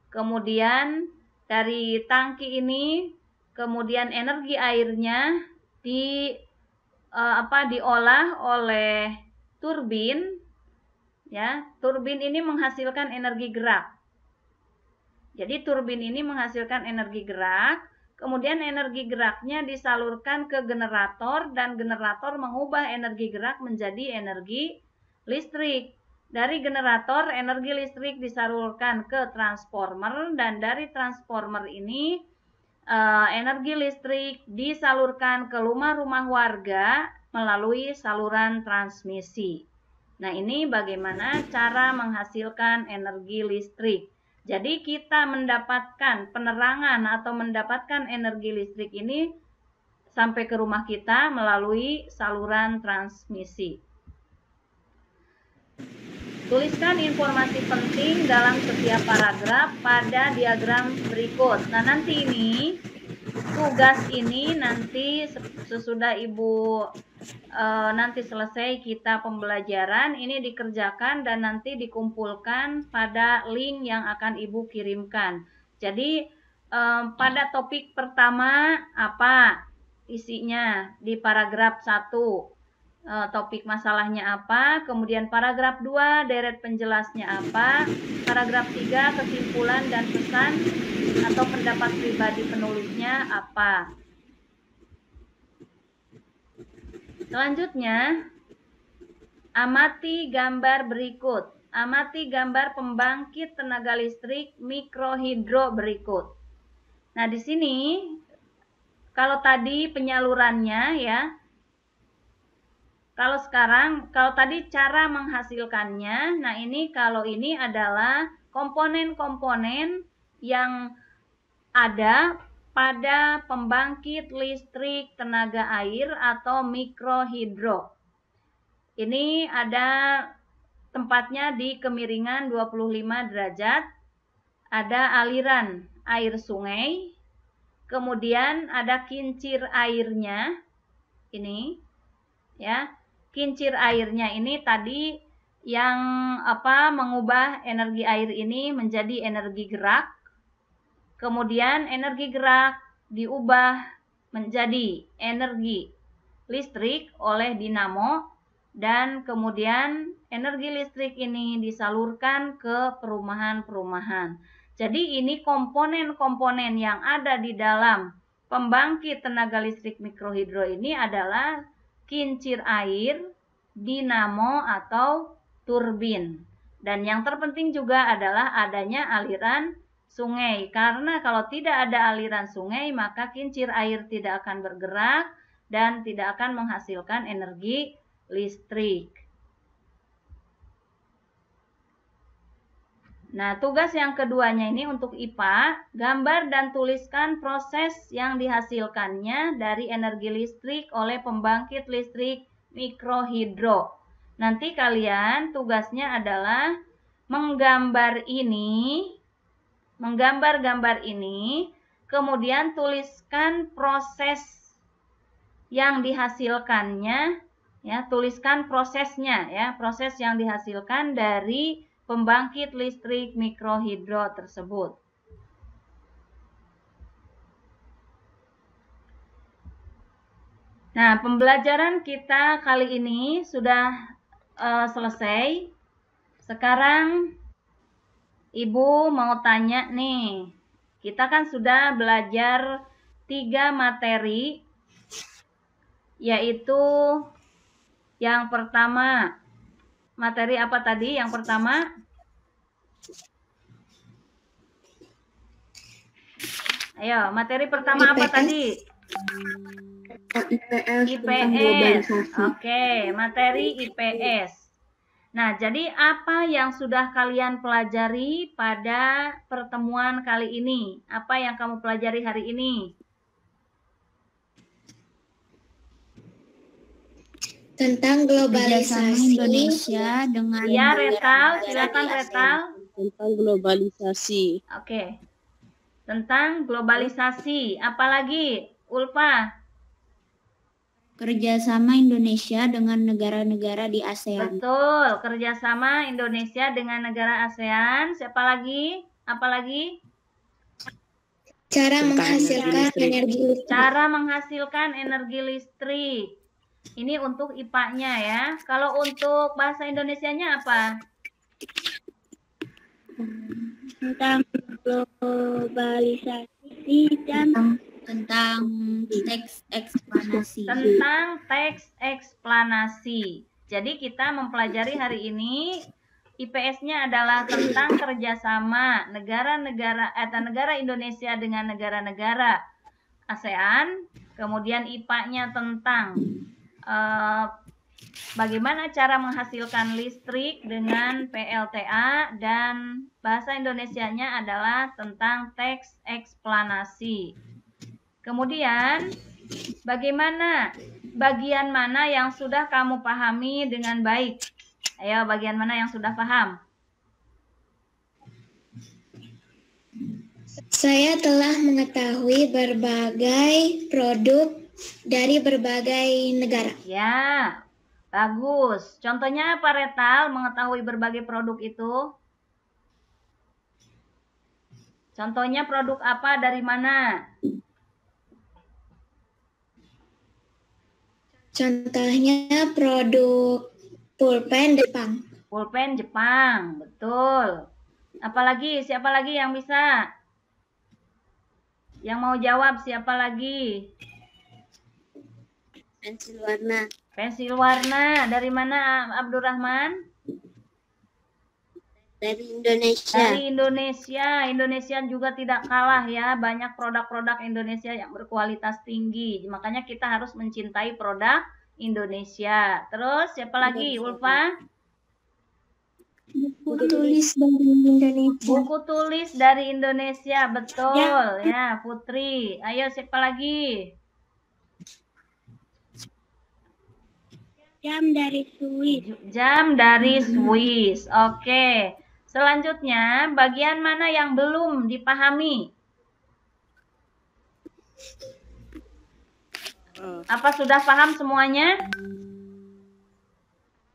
kemudian dari tangki ini, kemudian energi airnya diolah oleh turbin, ya. Turbin ini menghasilkan energi gerak. Jadi turbin ini menghasilkan energi gerak, kemudian energi geraknya disalurkan ke generator dan generator mengubah energi gerak menjadi energi listrik. Dari generator, energi listrik disalurkan ke transformer dan dari transformer ini energi listrik disalurkan ke rumah-rumah warga melalui saluran transmisi. Nah, ini bagaimana cara menghasilkan energi listrik. Jadi kita mendapatkan penerangan atau mendapatkan energi listrik ini sampai ke rumah kita melalui saluran transmisi. Tuliskan informasi penting dalam setiap paragraf pada diagram berikut. Nah, nanti ini tugas ini nanti sesudah Ibu nanti selesai kita pembelajaran ini dikerjakan dan nanti dikumpulkan pada link yang akan Ibu kirimkan. Jadi pada topik pertama apa isinya di paragraf 1, topik masalahnya apa, kemudian paragraf 2 deret penjelasnya apa, paragraf 3 kesimpulan dan pesan atau pendapat pribadi penulisnya apa. Selanjutnya, amati gambar berikut. Amati gambar pembangkit tenaga listrik mikrohidro berikut. Nah, di sini kalau tadi penyalurannya ya. Kalau tadi cara menghasilkannya, nah ini kalau ini adalah komponen-komponen yang ada pada pembangkit listrik tenaga air atau mikrohidro. Ini ada tempatnya di kemiringan 25 derajat, ada aliran air sungai, kemudian ada kincir airnya, ini ya. Kincir airnya ini tadi yang mengubah energi air ini menjadi energi gerak. Kemudian energi gerak diubah menjadi energi listrik oleh dinamo dan kemudian energi listrik ini disalurkan ke perumahan-perumahan. Jadi ini komponen-komponen yang ada di dalam pembangkit tenaga listrik mikrohidro ini adalah kincir air, dinamo atau turbin. Dan yang terpenting juga adalah adanya aliran sungai. Karena kalau tidak ada aliran sungai, maka kincir air tidak akan bergerak dan tidak akan menghasilkan energi listrik. Nah, tugas yang keduanya ini untuk IPA, gambar dan tuliskan proses yang dihasilkannya dari energi listrik oleh pembangkit listrik mikrohidro. Nanti kalian tugasnya adalah menggambar gambar ini, kemudian tuliskan proses yang dihasilkannya, ya, tuliskan prosesnya, ya, proses yang dihasilkan dari pembangkit listrik mikrohidro tersebut. Nah, pembelajaran kita kali ini sudah selesai. Sekarang Ibu mau tanya nih, kita kan sudah belajar 3 materi, yaitu yang pertama, materi apa tadi? Yang pertama, ayo, materi pertama apa tadi? IPS. IPS. Oke, materi IPS. Nah, jadi apa yang sudah kalian pelajari pada pertemuan kali ini? Apa yang kamu pelajari hari ini? Tentang Kerjasama globalisasi. Indonesia dengan Ya, Retal, negara-negara silakan di Retal. Tentang globalisasi. Oke. Tentang globalisasi. Apalagi, Ulfa? Kerjasama Indonesia dengan negara-negara di ASEAN. Betul, kerjasama Indonesia dengan negara ASEAN. Siapa lagi? Apa lagi? Cara Tentang menghasilkan energi listrik. energi listrik. Cara menghasilkan energi listrik. Ini untuk IPA-nya ya. Kalau untuk bahasa Indonesianya apa? Tentang globalisasi dan Tentang teks eksplanasi. Tentang teks eksplanasi. Jadi kita mempelajari hari ini IPS-nya adalah tentang kerjasama negara Indonesia dengan negara-negara ASEAN. Kemudian IPA-nya tentang bagaimana cara menghasilkan listrik dengan PLTA, dan bahasa Indonesianya adalah tentang teks eksplanasi. Kemudian bagaimana bagian mana yang sudah kamu pahami dengan baik? Ayo, bagian mana yang sudah paham? Saya telah mengetahui berbagai produk dari berbagai negara. Ya, bagus. Contohnya apa, Retal, mengetahui berbagai produk itu? Contohnya produk apa, dari mana? Contohnya produk pulpen Jepang. Pulpen Jepang, betul. Apalagi, siapa lagi yang bisa? Yang mau jawab, siapa lagi? Pensil warna. Pensil warna, dari mana Abdurrahman? Dari Indonesia. Dari Indonesia. Indonesia juga tidak kalah ya, banyak produk-produk Indonesia yang berkualitas tinggi. Makanya kita harus mencintai produk Indonesia. Terus siapa lagi, Ulfa? Buku tulis dari Indonesia. Buku tulis dari Indonesia, betul ya, Putri. Ayo, siapa lagi? jam dari Swiss. Jam dari Swiss. Oke. Selanjutnya, bagian mana yang belum dipahami? Apa sudah paham semuanya?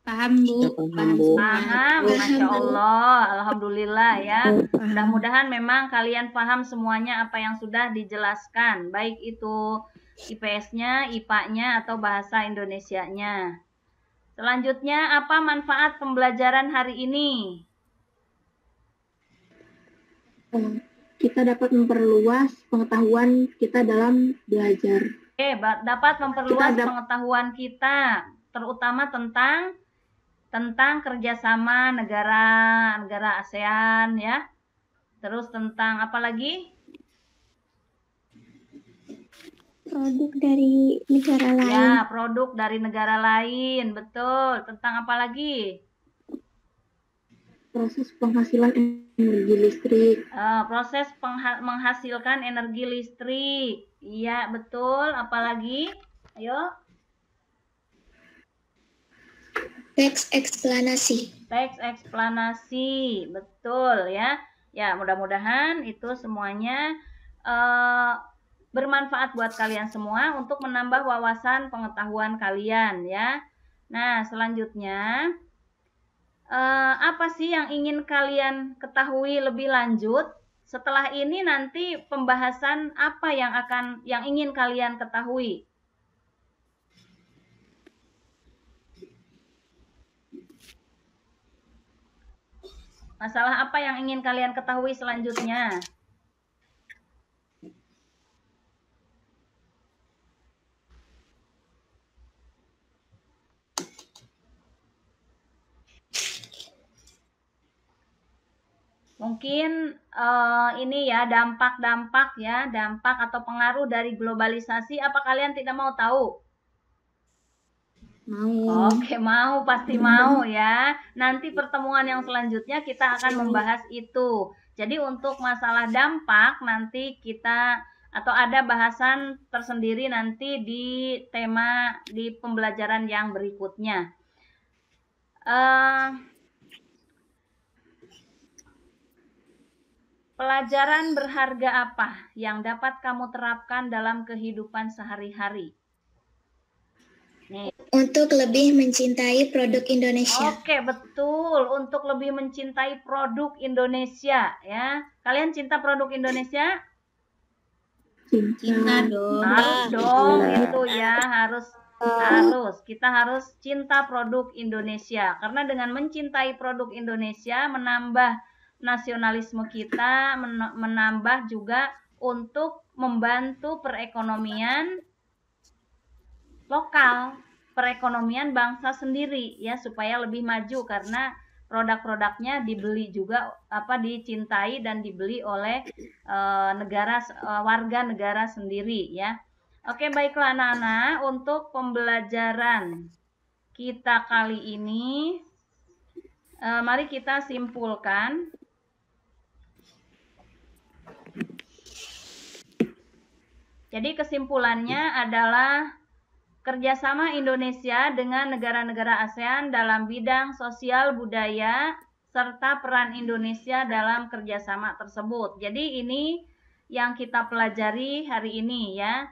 Paham, Bu. Paham, Bu. Paham, Masya Allah. Alhamdulillah ya. Mudah-mudahan memang kalian paham semuanya apa yang sudah dijelaskan. Baik itu IPS-nya, IPA-nya, atau bahasa Indonesianya. Selanjutnya, apa manfaat pembelajaran hari ini? Kita dapat memperluas pengetahuan kita dalam belajar. Oke, dapat memperluas pengetahuan kita, terutama tentang kerjasama negara ASEAN ya. Terus tentang apa lagi? Produk dari negara lain. Ya, produk dari negara lain, betul. Tentang apa lagi? Proses penghasilan energi listrik. Proses menghasilkan energi listrik. Iya, betul. Apalagi? Ayo. Teks eksplanasi. Teks eksplanasi, betul ya. Ya, mudah-mudahan itu semuanya bermanfaat buat kalian semua untuk menambah wawasan pengetahuan kalian ya. Nah, selanjutnya apa sih yang ingin kalian ketahui lebih lanjut? Setelah ini nanti pembahasan apa yang ingin kalian ketahui? Masalah apa yang ingin kalian ketahui selanjutnya? Mungkin ini ya dampak atau pengaruh dari globalisasi. Apa kalian tidak mau tahu? Mau. Oke, mau, pasti mau ya. Nanti pertemuan yang selanjutnya kita akan membahas itu. Jadi untuk masalah dampak nanti kita atau ada bahasan tersendiri nanti di tema di pembelajaran yang berikutnya. Pelajaran berharga apa yang dapat kamu terapkan dalam kehidupan sehari-hari? Nih. Untuk lebih mencintai produk Indonesia. Oke, betul. Untuk lebih mencintai produk Indonesia, ya. Kalian cinta produk Indonesia? Cinta dong. Harus dong, itu ya, harus. Kita harus cinta produk Indonesia. Karena dengan mencintai produk Indonesia menambah nasionalisme kita, menambah juga untuk membantu perekonomian lokal, perekonomian bangsa sendiri ya, supaya lebih maju karena produk-produknya dibeli juga dicintai dan dibeli oleh warga negara sendiri ya. Oke, baiklah anak-anak, untuk pembelajaran kita kali ini mari kita simpulkan. Jadi kesimpulannya adalah kerjasama Indonesia dengan negara-negara ASEAN dalam bidang sosial budaya serta peran Indonesia dalam kerjasama tersebut. Jadi ini yang kita pelajari hari ini ya.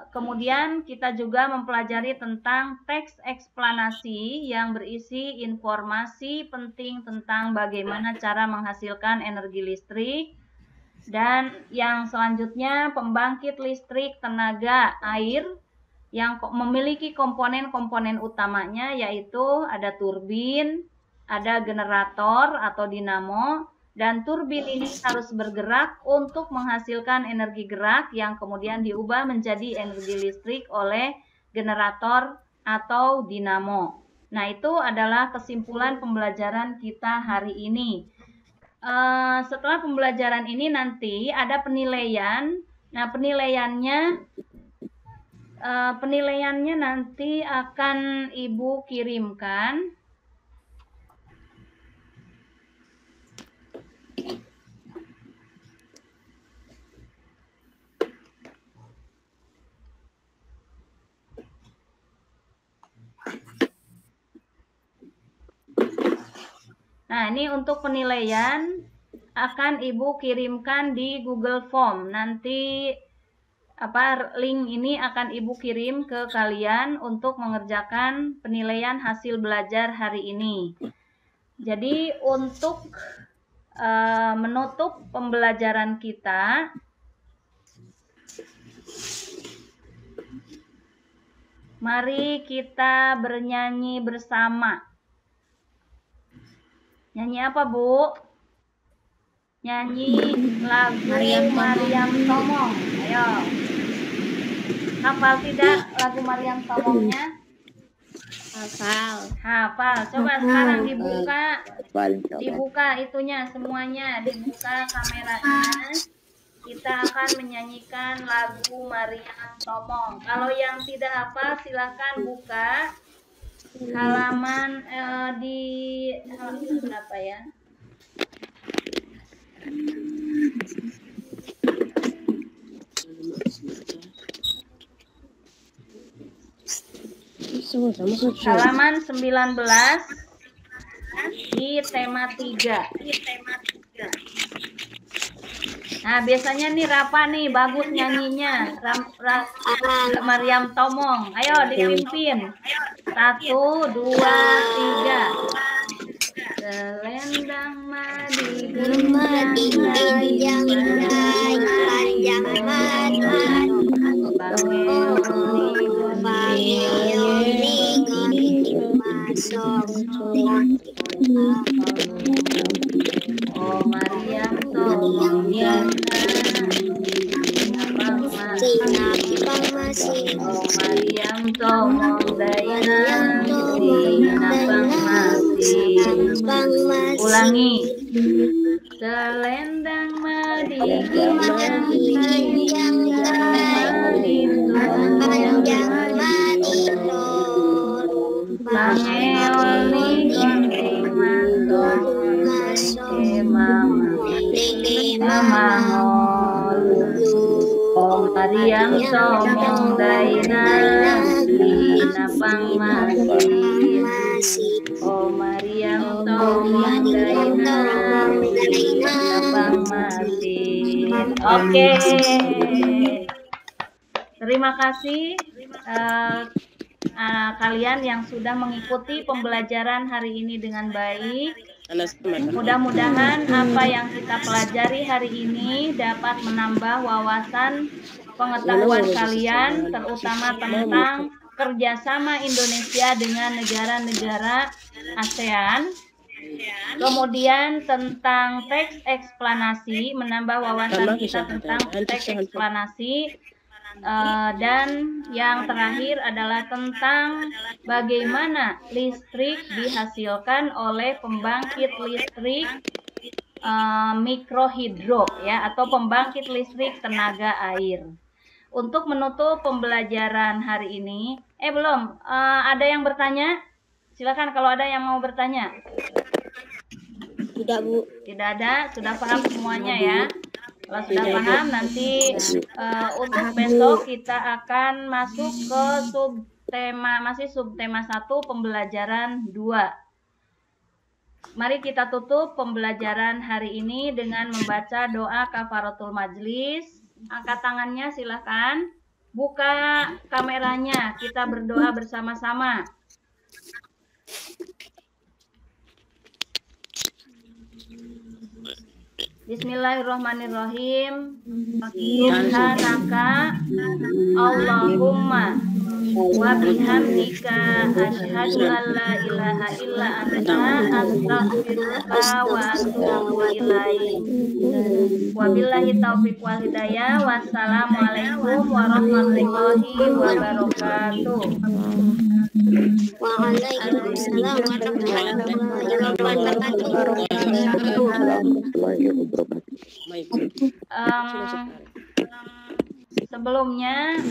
Kemudian kita juga mempelajari tentang teks eksplanasi yang berisi informasi penting tentang bagaimana cara menghasilkan energi listrik. Dan yang selanjutnya pembangkit listrik tenaga air yang memiliki komponen-komponen utamanya, yaitu ada turbin, ada generator atau dinamo, dan turbin ini harus bergerak untuk menghasilkan energi gerak yang kemudian diubah menjadi energi listrik oleh generator atau dinamo. Nah, itu adalah kesimpulan pembelajaran kita hari ini. Setelah pembelajaran ini nanti ada penilaian. Nah, penilaiannya nanti akan Ibu kirimkan. Nah, ini untuk penilaian akan Ibu kirimkan di Google Form. Nanti link ini akan Ibu kirim ke kalian untuk mengerjakan penilaian hasil belajar hari ini. Jadi untuk menutup pembelajaran kita, mari kita bernyanyi bersama. Nyanyi apa, Bu? Nyanyi lagu Maryam Tomong. Ayo. Hafal tidak lagu Maryam Tomongnya? Hafal. Coba sekarang dibuka. Dibuka itunya semuanya, dibuka kameranya. Kita akan menyanyikan lagu Maryam Tomong. Kalau yang tidak hafal silakan buka halaman di halaman berapa ya? Halaman 19 di tema 3. Nah, biasanya nih Rafa nih bagus nyanyinya. Maryam Tomong. Ayo dipimpin. 1, 2, 3. Selendang madi panjang oh Maryam Tomong ya oh Maryam Tomong daya napang masih ulangi selendang madi panjang Mariam somong daina napang masih. Oh Mariam somong daina napang masih. Oke. Terima kasih kalian yang sudah mengikuti pembelajaran hari ini dengan baik. Mudah-mudahan apa yang kita pelajari hari ini dapat menambah wawasan pengetahuan kalian, terutama tentang kerjasama Indonesia dengan negara-negara ASEAN. Kemudian tentang teks eksplanasi, menambah wawasan kita tentang teks eksplanasi. Dan yang terakhir adalah tentang bagaimana listrik dihasilkan oleh pembangkit listrik mikrohidro ya, atau pembangkit listrik tenaga air. Untuk menutup pembelajaran hari ini, belum ada yang bertanya? Silakan kalau ada yang mau bertanya. Tidak, Bu. Tidak ada, sudah paham semuanya ya. Kalau sudah paham, nanti untuk besok kita akan masuk ke subtema, masih subtema 1, pembelajaran 2. Mari kita tutup pembelajaran hari ini dengan membaca doa kafaratul majlis. Angkat tangannya silahkan. Buka kameranya, kita berdoa bersama-sama. Bismillahirrahmanirrahim. Subhanaka Allahumma wa bihamdika asyhadu an la ilaha illa anta astaghfiruka wa atubu ilaik. Wabillahi taufiq wal hidayah. Wassalamualaikum warahmatullahi wabarakatuh. Waalaikumsalam warahmatullahi wabarakatuh. Sebelumnya